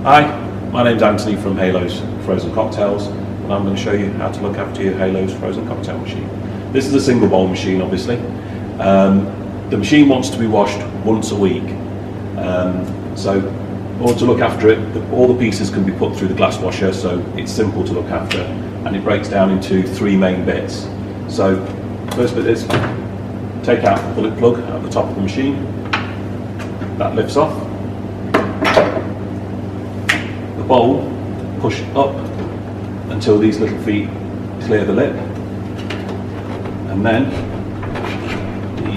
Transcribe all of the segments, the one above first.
Hi, my name's Anthony from Halo's Frozen Cocktails, and I'm going to show you how to look after your Halo's Frozen Cocktail machine. This is a single bowl machine, obviously. The machine wants to be washed once a week, so in order to look after it, all the pieces can be put through the glass washer, so it's simple to look after, and it breaks down into three main bits. So first bit is take out the bullet plug at the top of the machine. That lifts off. The bowl, push up until these little feet clear the lip, and then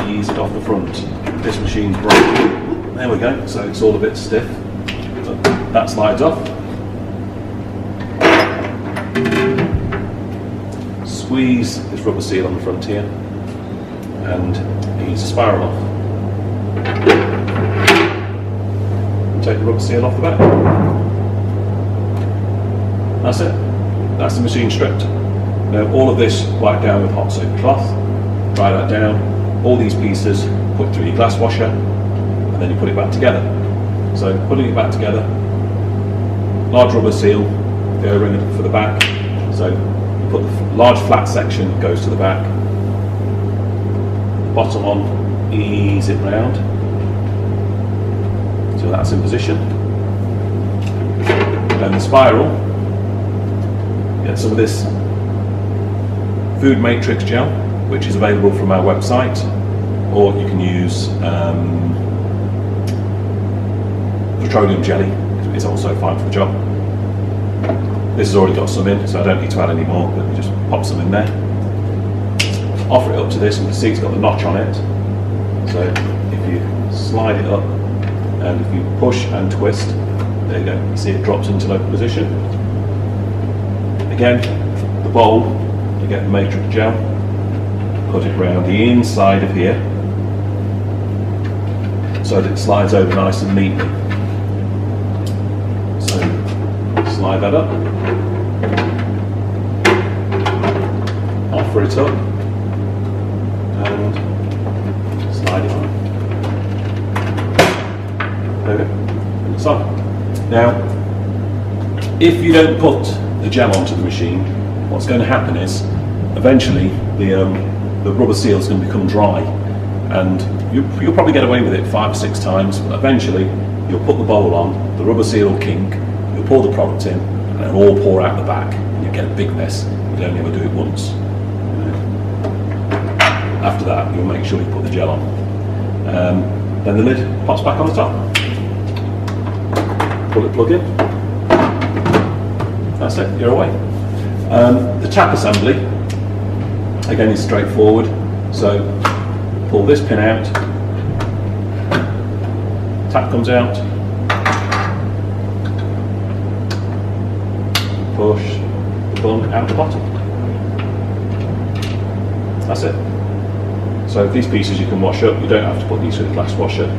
ease it off the front. This machine's broken. There we go, so it's all a bit stiff. But that slides off. Squeeze this rubber seal on the front here and ease the spiral off. And take the rubber seal off the back. That's it. That's the machine stripped. Now all of this wipe down with hot soapy cloth, dry that down, all these pieces put through your glass washer, and then you put it back together. So putting it back together, large rubber seal, the O-ring for the back, so you put the large flat section goes to the back, the bottom on, ease it round, so that's in position. Then the spiral, get some of this Food Matrix gel, which is available from our website, or you can use petroleum jelly. It's also fine for the job. This has already got some in, so I don't need to add any more, but you just pop some in there. Offer it up to this, and you can see it's got the notch on it. So if you slide it up, and if you push and twist, there you go, you see it drops into local position. Again, the bowl, you get the matrix gel, put it around the inside of here so that it slides over nice and neatly. So slide that up, offer it up, and slide it on. There we go, it's on. Now, if you don't put the gel onto the machine, what's going to happen is eventually the rubber seal is going to become dry, and you'll probably get away with it 5 or 6 times, but eventually you'll put the bowl on, the rubber seal will kink, you'll pour the product in, and it'll all pour out the back, and you'll get a big mess. You don't ever do it once. After that, you'll make sure you put the gel on. Then the lid pops back on the top. Bullet plug in. That's it, you're away. The tap assembly, again, is straightforward. So pull this pin out, tap comes out, push the bung out the bottom. That's it. So these pieces you can wash up, you don't have to put these through the glass washer.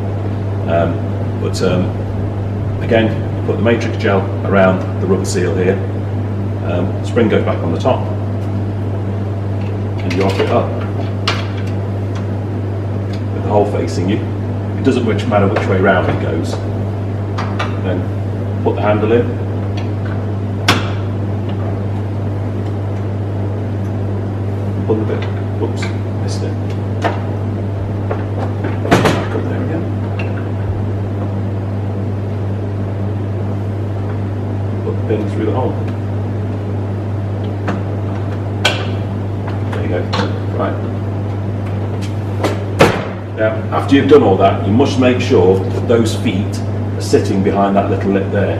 Again, you put the matrix gel around the rubber seal here, spring goes back on the top, and you offer it up with the hole facing you. It doesn't much matter which way round it goes. Then put the handle in, pull the bit, whoops, missed it. Back up there again. Put the pin through the hole. There you go, right. Now, after you've done all that, you must make sure that those feet are sitting behind that little lip there.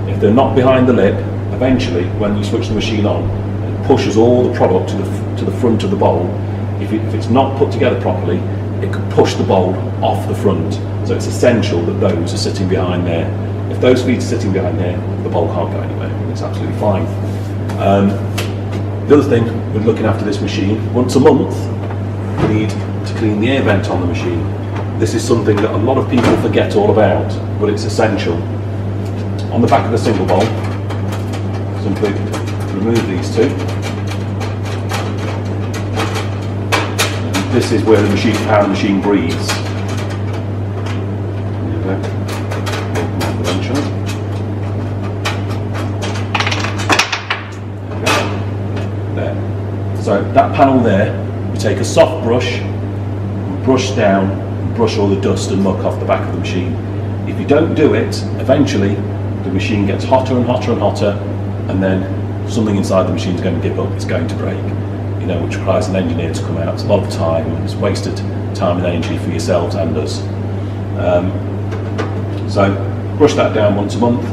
If they're not behind the lip, eventually, when you switch the machine on, it pushes all the product to the front of the bowl. If it's not put together properly, it could push the bowl off the front. So it's essential that those are sitting behind there. If those feet are sitting behind there, the bowl can't go anywhere. It's absolutely fine. The other thing with looking after this machine, once a month, you need to clean the air vent on the machine. This is something that a lot of people forget all about, but it's essential. On the back of the single bowl, simply remove these two. This is where how the machine breathes. There we go. So that panel there, we take a soft brush, and brush down, and brush all the dust and muck off the back of the machine. If you don't do it, eventually the machine gets hotter and hotter and hotter, and then something inside the machine is going to give up, it's going to break, you know, which requires an engineer to come out. It's a lot of time, it's wasted time and energy for yourselves and us. So brush that down once a month,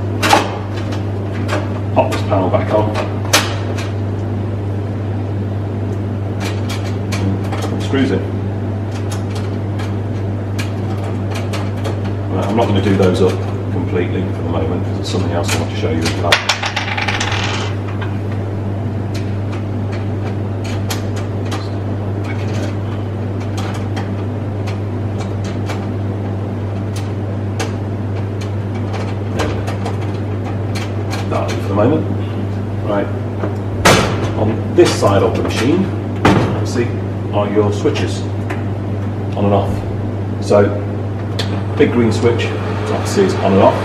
pop this panel back on, put the screws in. Right, I'm not going to do those up completely for the moment because there's something else I want to show you as well. That'll do for the moment. Right, on this side of the machine, see, are your switches on and off. So, big green switch, as I can see, is on and off.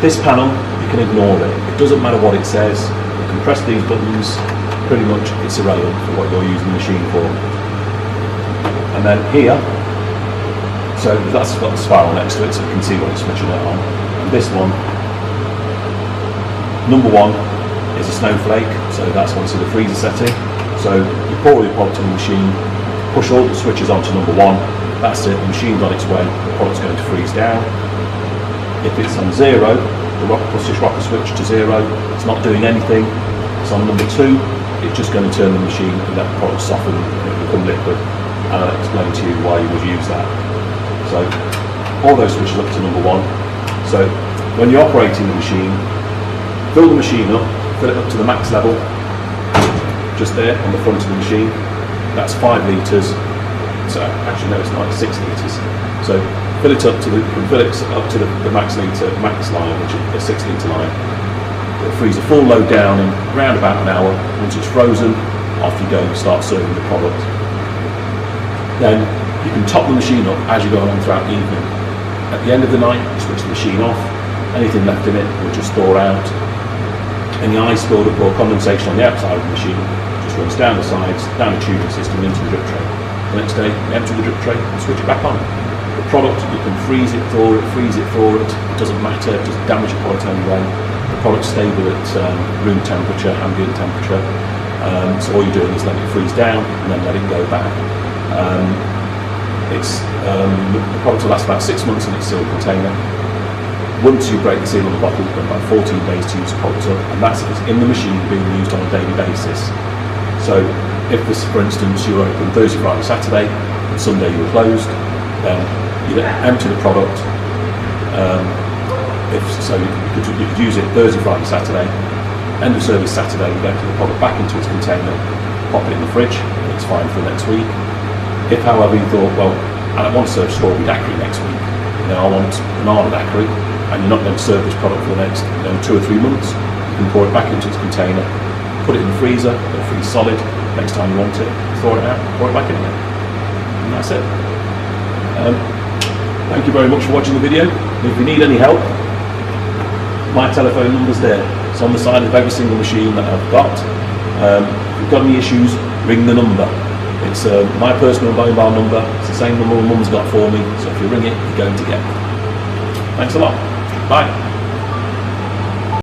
This panel, you can ignore it. It doesn't matter what it says. You can press these buttons, pretty much it's irrelevant for what you're using the machine for. And then here, so that's got the spiral next to it, so you can see what it's switching it on. And this one, number one is a snowflake, so that's obviously the freezer setting. So you pour all your product in the machine, push all the switches onto number one, that's it, the machine's on its way, the product's going to freeze down. If it's on zero, push this rocker switch to zero, it's not doing anything. It's on number two, it's just going to turn the machine and let the product soften and it'll become liquid. And I'll explain to you why you would use that. So all those switches up to number one. So when you're operating the machine, fill the machine up, fill it up to the max level, just there on the front of the machine. That's 5 litres. So actually no, it's not, it's 6 litres. So fill it up to the max line, which is a 6 litre line. It'll freeze a full load down in around about an hour. Once it's frozen, off you go, you start serving the product. Then you can top the machine up as you go along throughout the evening. At the end of the night, you switch the machine off. Anything left in it will just thaw out. Any ice build-up or condensation on the outside of the machine just runs down the sides, down the tubing system into the drip tray. The next day, you empty the drip tray and switch it back on. The product, you can freeze it, thaw it, it doesn't matter, it doesn't damage your product anyway. The product's stable at room temperature, ambient temperature, so all you're doing is letting it freeze down and then let it go back. The product will last about 6 months in its sealed container. Once you break the seal on the bottle, you've got about 14 days to use the product up, and that's if it's in the machine being used on a daily basis. So if this, for instance, you're open Thursday, Friday, Saturday, and Sunday you're closed, then you empty the product. You could use it Thursday, Friday, Saturday, end of service Saturday, you empty the product back into its container, pop it in the fridge, it's fine for the next week. If, however, you thought, well, I don't want to serve strawberry daiquiri next week, I want banana daiquiri, and you're not going to serve this product for the next 2 or 3 months, you can pour it back into its container, put it in the freezer, it'll freeze solid. Next time you want it, thaw it out, pour it back in again. And that's it. Thank you very much for watching the video. If you need any help, my telephone number's there. It's on the side of every single machine that I've got. If you've got any issues, ring the number. It's my personal mobile number. It's the same number my mum's got for me. So if you ring it, you're going to get it. Thanks a lot. Bye.